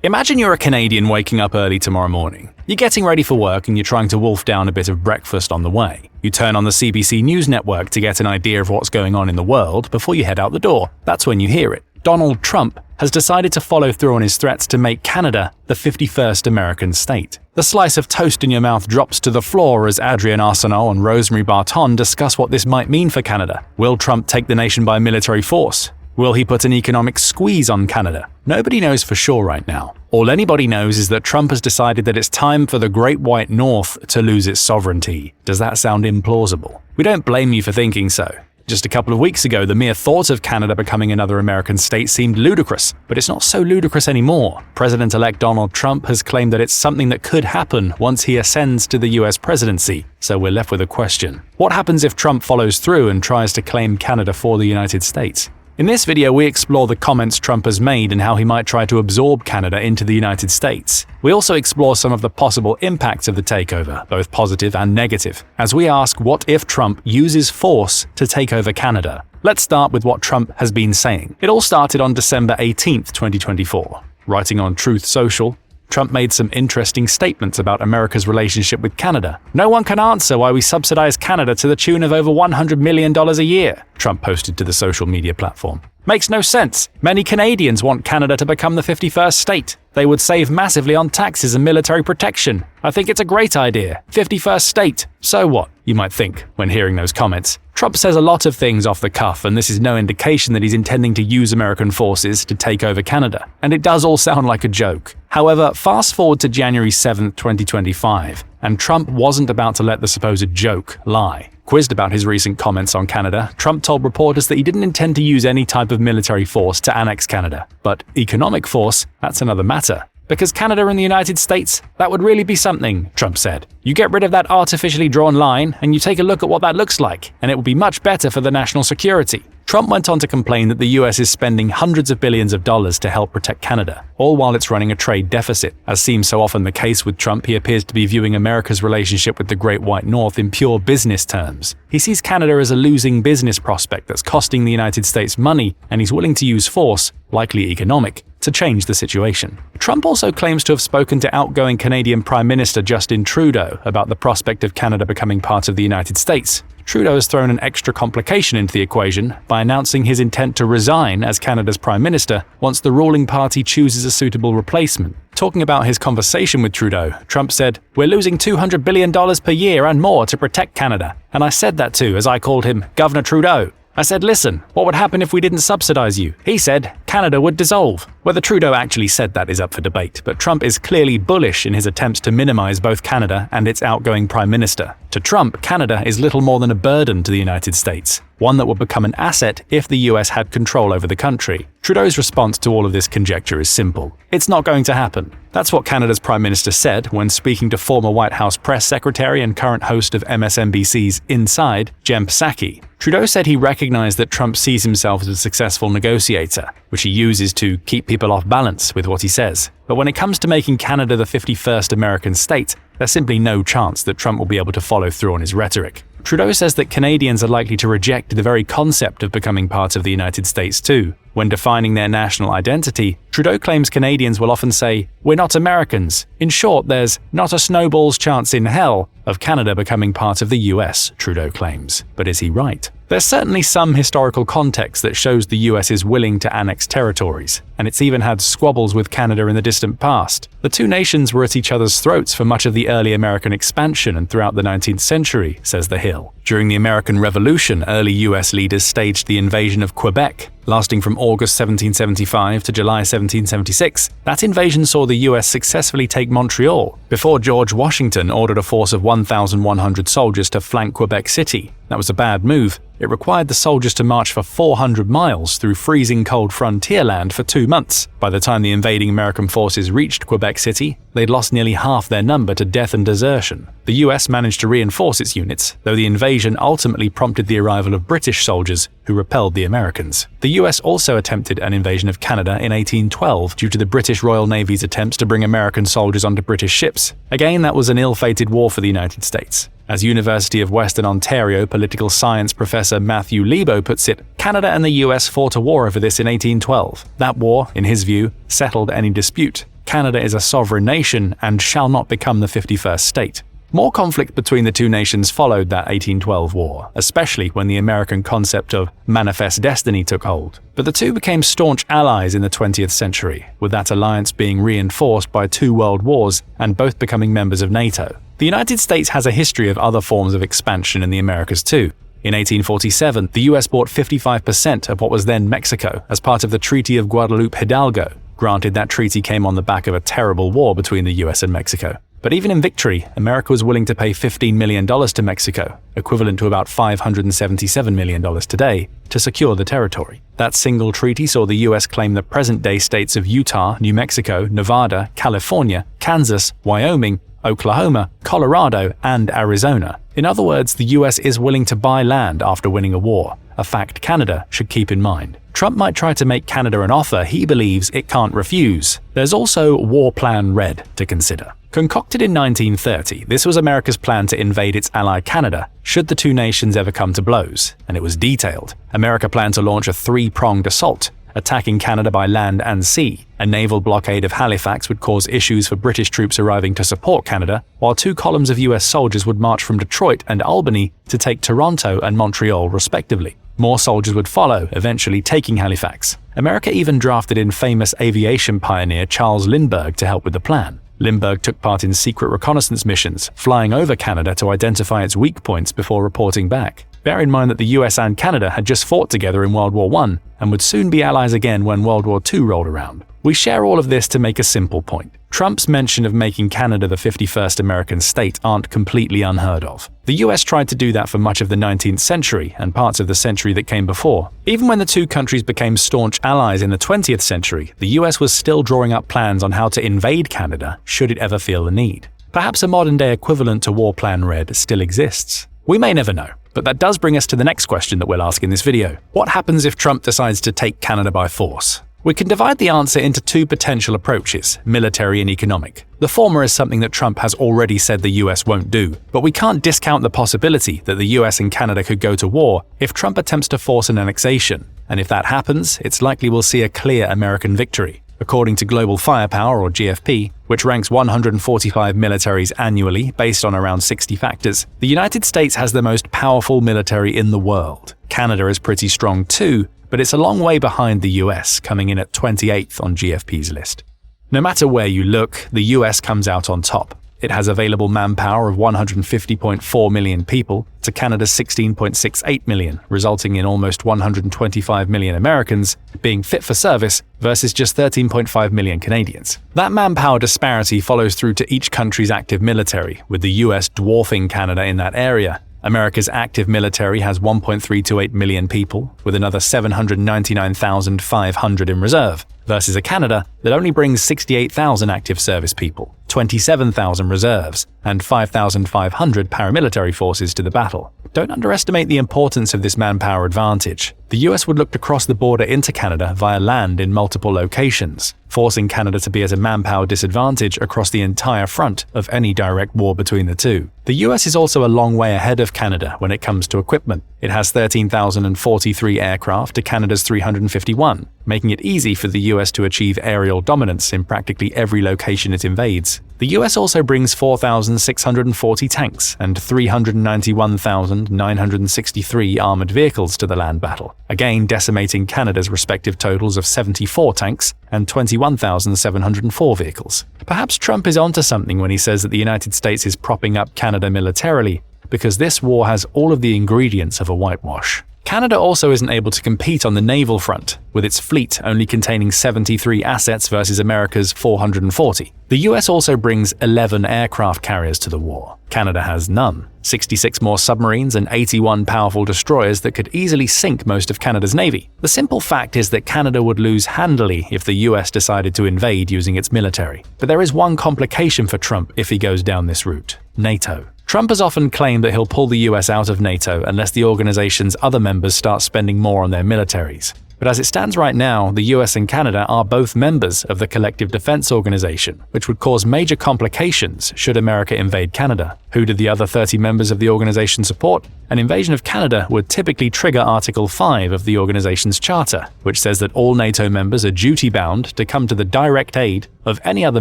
Imagine you're a Canadian waking up early tomorrow morning. You're getting ready for work and you're trying to wolf down a bit of breakfast on the way. You turn on the CBC News network to get an idea of what's going on in the world before you head out the door. That's when you hear it. Donald Trump has decided to follow through on his threats to make Canada the 51st American state. The slice of toast in your mouth drops to the floor as Adrienne Arsenault and Rosemary Barton discuss what this might mean for Canada. Will Trump take the nation by military force? Will he put an economic squeeze on Canada? Nobody knows for sure right now. All anybody knows is that Trump has decided that it's time for the Great White North to lose its sovereignty. Does that sound implausible? We don't blame you for thinking so. Just a couple of weeks ago, the mere thought of Canada becoming another American state seemed ludicrous, but it's not so ludicrous anymore. President-elect Donald Trump has claimed that it's something that could happen once he ascends to the US presidency, so we're left with a question. What happens if Trump follows through and tries to claim Canada for the United States? In this video, we explore the comments Trump has made and how he might try to absorb Canada into the United States. We also explore some of the possible impacts of the takeover, both positive and negative, as we ask what if Trump uses force to take over Canada. Let's start with what Trump has been saying. It all started on December 18th, 2024. Writing on Truth Social, Trump made some interesting statements about America's relationship with Canada. No one can answer why we subsidize Canada to the tune of over $100 million a year, Trump posted to the social media platform. Makes no sense. Many Canadians want Canada to become the 51st state. They would save massively on taxes and military protection. I think it's a great idea. 51st state. So what? You might think when hearing those comments. Trump says a lot of things off the cuff, and this is no indication that he's intending to use American forces to take over Canada. And it does all sound like a joke. However, fast forward to January 7th, 2025, and Trump wasn't about to let the supposed joke lie. Quizzed about his recent comments on Canada, Trump told reporters that he didn't intend to use any type of military force to annex Canada. But economic force, that's another matter. Because Canada and the United States, that would really be something, Trump said. You get rid of that artificially drawn line and you take a look at what that looks like, and it will be much better for the national security. Trump went on to complain that the US is spending hundreds of billions of dollars to help protect Canada, all while it's running a trade deficit. As seems so often the case with Trump, he appears to be viewing America's relationship with the Great White North in pure business terms. He sees Canada as a losing business prospect that's costing the United States money, and he's willing to use force, likely economic, to change the situation. Trump also claims to have spoken to outgoing Canadian Prime Minister Justin Trudeau about the prospect of Canada becoming part of the United States. Trudeau has thrown an extra complication into the equation by announcing his intent to resign as Canada's Prime Minister once the ruling party chooses a suitable replacement. Talking about his conversation with Trudeau, Trump said, "We're losing $200 billion per year and more to protect Canada. And I said that too, as I called him Governor Trudeau. I said, listen, what would happen if we didn't subsidize you? He said, Canada would dissolve." Whether Trudeau actually said that is up for debate, but Trump is clearly bullish in his attempts to minimize both Canada and its outgoing Prime Minister. To Trump, Canada is little more than a burden to the United States, one that would become an asset if the US had control over the country. Trudeau's response to all of this conjecture is simple. It's not going to happen. That's what Canada's Prime Minister said when speaking to former White House press secretary and current host of MSNBC's Inside, Jen Psaki. Trudeau said he recognized that Trump sees himself as a successful negotiator, which he uses to keep people off balance with what he says. But when it comes to making Canada the 51st American state, there's simply no chance that Trump will be able to follow through on his rhetoric. Trudeau says that Canadians are likely to reject the very concept of becoming part of the United States too. When defining their national identity, Trudeau claims Canadians will often say, "We're not Americans." In short, there's not a snowball's chance in hell of Canada becoming part of the US, Trudeau claims. But is he right? There's certainly some historical context that shows the US is willing to annex territories, and it's even had squabbles with Canada in the distant past. The two nations were at each other's throats for much of the early American expansion and throughout the 19th century, says The Hill. During the American Revolution, early US leaders staged the invasion of Quebec, lasting from August 1775 to July 1776. That invasion saw the US successfully take Montreal, before George Washington ordered a force of 1,100 soldiers to flank Quebec City. That was a bad move. It required the soldiers to march for 400 miles through freezing cold frontier land for 2 months. By the time the invading American forces reached Quebec City, they'd lost nearly half their number to death and desertion. The US managed to reinforce its units, though the invasion ultimately prompted the arrival of British soldiers who repelled the Americans. The US also attempted an invasion of Canada in 1812 due to the British Royal Navy's attempts to bring American soldiers onto British ships. Again, that was an ill-fated war for the United States. As University of Western Ontario political science professor Matthew Lebo puts it, Canada and the US fought a war over this in 1812. That war, in his view, settled any dispute. Canada is a sovereign nation and shall not become the 51st state. More conflict between the two nations followed that 1812 war, especially when the American concept of manifest destiny took hold. But the two became staunch allies in the 20th century, with that alliance being reinforced by 2 world wars and both becoming members of NATO. The United States has a history of other forms of expansion in the Americas too. In 1847, the US bought 55% of what was then Mexico as part of the Treaty of Guadalupe Hidalgo. Granted, that treaty came on the back of a terrible war between the US and Mexico. But even in victory, America was willing to pay $15 million to Mexico, equivalent to about $577 million today, to secure the territory. That single treaty saw the US claim the present-day states of Utah, New Mexico, Nevada, California, Kansas, Wyoming, Oklahoma, Colorado, and Arizona. In other words, the US is willing to buy land after winning a war, a fact Canada should keep in mind. Trump might try to make Canada an offer he believes it can't refuse. There's also War Plan Red to consider. Concocted in 1930, this was America's plan to invade its ally Canada should the two nations ever come to blows, and it was detailed. America planned to launch a 3-pronged assault, attacking Canada by land and sea. A naval blockade of Halifax would cause issues for British troops arriving to support Canada, while 2 columns of US soldiers would march from Detroit and Albany to take Toronto and Montreal respectively. More soldiers would follow, eventually taking Halifax. America even drafted in famous aviation pioneer Charles Lindbergh to help with the plan. Lindbergh took part in secret reconnaissance missions, flying over Canada to identify its weak points before reporting back. Bear in mind that the US and Canada had just fought together in World War I and would soon be allies again when World War II rolled around. We share all of this to make a simple point. Trump's mention of making Canada the 51st American state aren't completely unheard of. The US tried to do that for much of the 19th century and parts of the century that came before. Even when the two countries became staunch allies in the 20th century, the US was still drawing up plans on how to invade Canada should it ever feel the need. Perhaps a modern-day equivalent to War Plan Red still exists. We may never know. But that does bring us to the next question that we'll ask in this video. What happens if Trump decides to take Canada by force? We can divide the answer into 2 potential approaches, military and economic. The former is something that Trump has already said the US won't do, but we can't discount the possibility that the US and Canada could go to war if Trump attempts to force an annexation. And if that happens, it's likely we'll see a clear American victory. According to Global Firepower, or GFP, which ranks 145 militaries annually based on around 60 factors, the United States has the most powerful military in the world. Canada is pretty strong too, but it's a long way behind the US, coming in at 28th on GFP's list. No matter where you look, the US comes out on top. It has available manpower of 150.4 million people to Canada's 16.68 million, resulting in almost 125 million Americans being fit for service versus just 13.5 million Canadians. That manpower disparity follows through to each country's active military, with the US dwarfing Canada in that area. America's active military has 1.328 million people, with another 799,500 in reserve, versus a Canada that only brings 68,000 active service people, 27,000 reserves, and 5,500 paramilitary forces to the battle. Don't underestimate the importance of this manpower advantage. The US would look to cross the border into Canada via land in multiple locations, forcing Canada to be at a manpower disadvantage across the entire front of any direct war between the two. The US is also a long way ahead of Canada when it comes to equipment. It has 13,043 aircraft to Canada's 351, making it easy for the US to achieve aerial dominance in practically every location it invades. The US also brings 4,640 tanks and 391,963 armored vehicles to the land battle, again decimating Canada's respective totals of 74 tanks and 21,704 vehicles. Perhaps Trump is onto something when he says that the United States is propping up Canada militarily, because this war has all of the ingredients of a whitewash. Canada also isn't able to compete on the naval front, with its fleet only containing 73 assets versus America's 440. The US also brings 11 aircraft carriers to the war. Canada has none. 66 more submarines and 81 powerful destroyers that could easily sink most of Canada's navy. The simple fact is that Canada would lose handily if the US decided to invade using its military. But there is one complication for Trump if he goes down this route: NATO. Trump has often claimed that he'll pull the US out of NATO unless the organization's other members start spending more on their militaries. But as it stands right now, the US and Canada are both members of the Collective Defense Organization, which would cause major complications should America invade Canada. Who did the other 30 members of the organization support? An invasion of Canada would typically trigger Article 5 of the organization's charter, which says that all NATO members are duty-bound to come to the direct aid of any other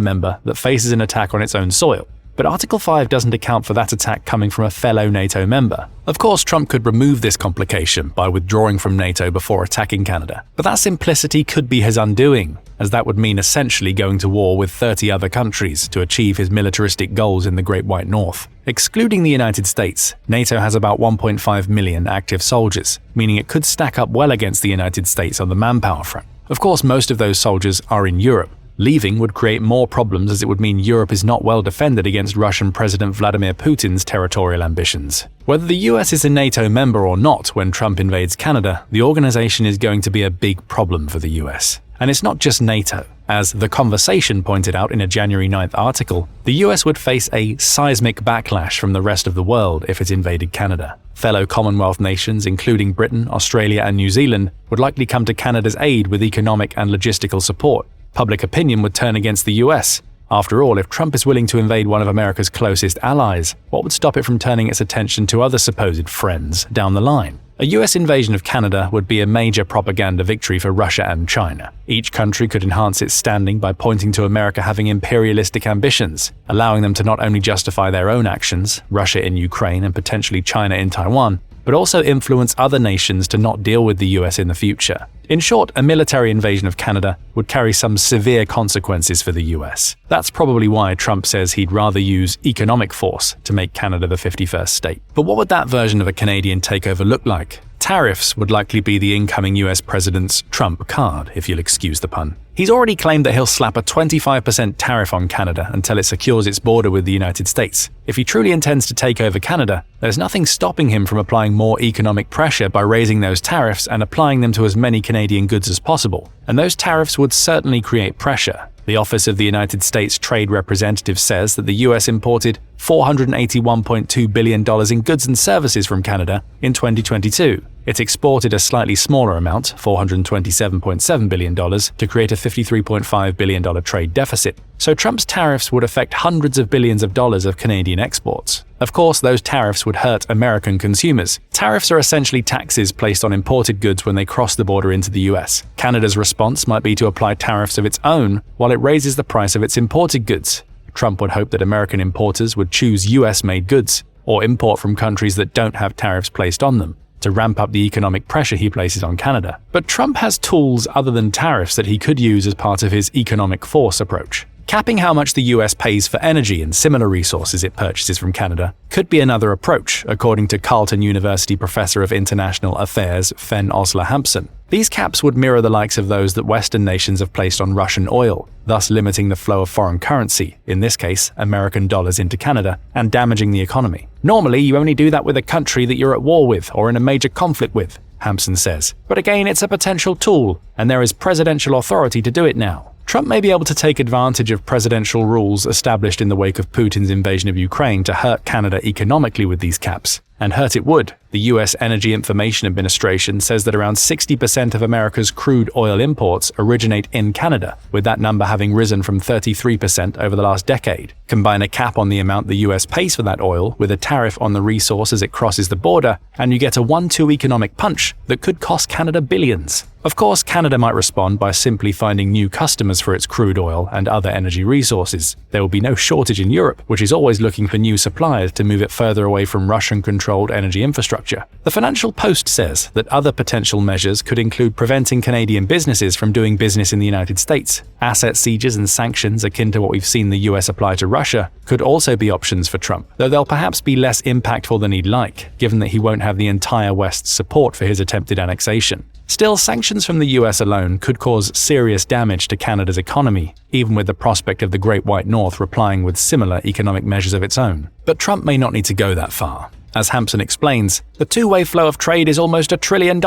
member that faces an attack on its own soil. But Article 5 doesn't account for that attack coming from a fellow NATO member. Of course, Trump could remove this complication by withdrawing from NATO before attacking Canada, but that simplicity could be his undoing, as that would mean essentially going to war with 30 other countries to achieve his militaristic goals in the Great White North. Excluding the United States, NATO has about 1.5 million active soldiers, meaning it could stack up well against the United States on the manpower front. Of course, most of those soldiers are in Europe. Leaving would create more problems, as it would mean Europe is not well defended against Russian President Vladimir Putin's territorial ambitions. Whether the US is a NATO member or not when Trump invades Canada, the organization is going to be a big problem for the US. And it's not just NATO. As The Conversation pointed out in a January 9th article, the US would face a seismic backlash from the rest of the world if it invaded Canada. Fellow Commonwealth nations, including Britain, Australia, and New Zealand, would likely come to Canada's aid with economic and logistical support. Public opinion would turn against the US. After all, if Trump is willing to invade one of America's closest allies, what would stop it from turning its attention to other supposed friends down the line? A US invasion of Canada would be a major propaganda victory for Russia and China. Each country could enhance its standing by pointing to America having imperialistic ambitions, allowing them to not only justify their own actions, Russia in Ukraine and potentially China in Taiwan, but also influence other nations to not deal with the US in the future. In short, a military invasion of Canada would carry some severe consequences for the US. That's probably why Trump says he'd rather use economic force to make Canada the 51st state. But what would that version of a Canadian takeover look like? Tariffs would likely be the incoming US president's trump card, if you'll excuse the pun. He's already claimed that he'll slap a 25% tariff on Canada until it secures its border with the United States. If he truly intends to take over Canada, there's nothing stopping him from applying more economic pressure by raising those tariffs and applying them to as many Canadian goods as possible. And those tariffs would certainly create pressure. The Office of the United States Trade Representative says that the US imported $481.2 billion in goods and services from Canada in 2022. It exported a slightly smaller amount, $427.7 billion, to create a $53.5 billion trade deficit. So Trump's tariffs would affect hundreds of billions of dollars of Canadian exports. Of course, those tariffs would hurt American consumers. Tariffs are essentially taxes placed on imported goods when they cross the border into the US. Canada's response might be to apply tariffs of its own while it raises the price of its imported goods. Trump would hope that American importers would choose US-made goods, or import from countries that don't have tariffs placed on them, to ramp up the economic pressure he places on Canada. But Trump has tools other than tariffs that he could use as part of his economic force approach. Capping how much the US pays for energy and similar resources it purchases from Canada could be another approach, according to Carleton University Professor of International Affairs Fen Osler-Hampson. These caps would mirror the likes of those that Western nations have placed on Russian oil, thus limiting the flow of foreign currency, in this case American dollars, into Canada, and damaging the economy. Normally, you only do that with a country that you're at war with or in a major conflict with, Hampson says. But again, it's a potential tool, and there is presidential authority to do it now. Trump may be able to take advantage of presidential rules established in the wake of Putin's invasion of Ukraine to hurt Canada economically with these caps. And hurt it would. The US Energy Information Administration says that around 60% of America's crude oil imports originate in Canada, with that number having risen from 33% over the last decade. Combine a cap on the amount the US pays for that oil with a tariff on the resource as it crosses the border, and you get a 1-2 economic punch that could cost Canada billions. Of course, Canada might respond by simply finding new customers for its crude oil and other energy resources. There will be no shortage in Europe, which is always looking for new suppliers to move it further away from Russian-controlled energy infrastructure. The Financial Post says that other potential measures could include preventing Canadian businesses from doing business in the United States. Asset seizures and sanctions akin to what we've seen the US apply to Russia could also be options for Trump, though they'll perhaps be less impactful than he'd like, given that he won't have the entire West's support for his attempted annexation. Still, sanctions from the US alone could cause serious damage to Canada's economy, even with the prospect of the Great White North replying with similar economic measures of its own. But Trump may not need to go that far. As Hampson explains, the two-way flow of trade is almost $1 trillion,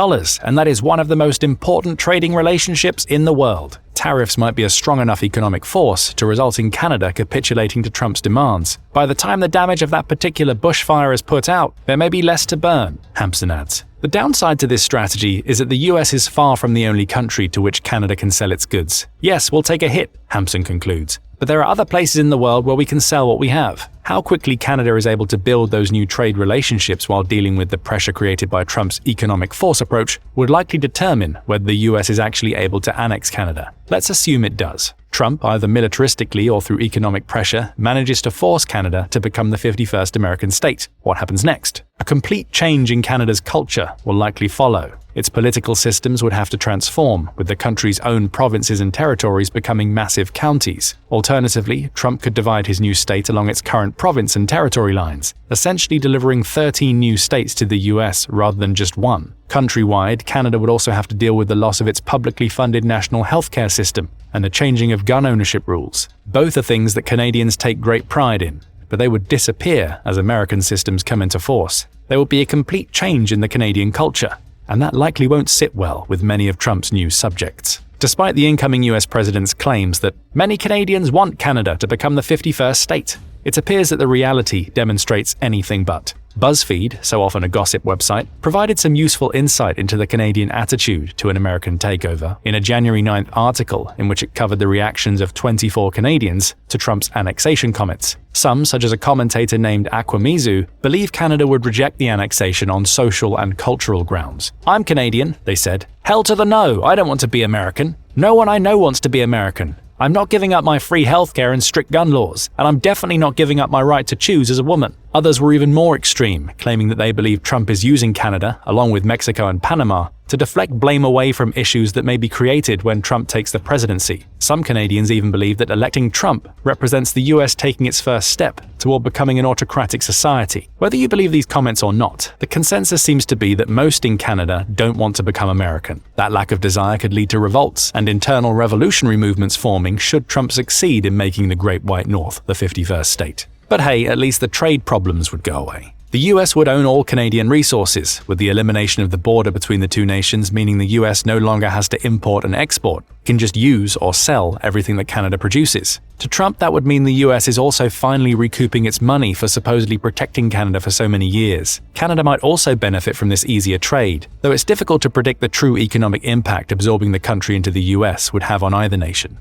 and that is one of the most important trading relationships in the world. Tariffs might be a strong enough economic force to result in Canada capitulating to Trump's demands. By the time the damage of that particular bushfire is put out, there may be less to burn, Hampson adds. The downside to this strategy is that the US is far from the only country to which Canada can sell its goods. Yes, we'll take a hit, Hampson concludes, but there are other places in the world where we can sell what we have. How quickly Canada is able to build those new trade relationships while dealing with the pressure created by Trump's economic force approach would likely determine whether the US is actually able to annex Canada. Let's assume it does. Trump, either militaristically or through economic pressure, manages to force Canada to become the 51st American state. What happens next? A complete change in Canada's culture will likely follow. Its political systems would have to transform, with the country's own provinces and territories becoming massive counties. Alternatively, Trump could divide his new state along its current province and territory lines, essentially delivering 13 new states to the US rather than just one. Countrywide, Canada would also have to deal with the loss of its publicly funded national healthcare system and the changing of gun ownership rules. Both are things that Canadians take great pride in, but they would disappear as American systems come into force. There will be a complete change in the Canadian culture, and that likely won't sit well with many of Trump's new subjects. Despite the incoming US president's claims that many Canadians want Canada to become the 51st state, it appears that the reality demonstrates anything but. BuzzFeed, so often a gossip website, provided some useful insight into the Canadian attitude to an American takeover in a January 9th article in which it covered the reactions of 24 Canadians to Trump's annexation comments. Some, such as a commentator named Aquamizu, believe Canada would reject the annexation on social and cultural grounds. "I'm Canadian," they said. "Hell to the no, I don't want to be American. No one I know wants to be American. I'm not giving up my free healthcare and strict gun laws, and I'm definitely not giving up my right to choose as a woman." Others were even more extreme, claiming that they believe Trump is using Canada, along with Mexico and Panama, to deflect blame away from issues that may be created when Trump takes the presidency. Some Canadians even believe that electing Trump represents the US taking its first step toward becoming an autocratic society. Whether you believe these comments or not, the consensus seems to be that most in Canada don't want to become American. That lack of desire could lead to revolts and internal revolutionary movements forming should Trump succeed in making the Great White North the 51st state. But hey, at least the trade problems would go away. The US would own all Canadian resources, with the elimination of the border between the two nations meaning the US no longer has to import and export, it can just use or sell everything that Canada produces. To Trump, that would mean the US is also finally recouping its money for supposedly protecting Canada for so many years. Canada might also benefit from this easier trade, though it's difficult to predict the true economic impact absorbing the country into the US would have on either nation.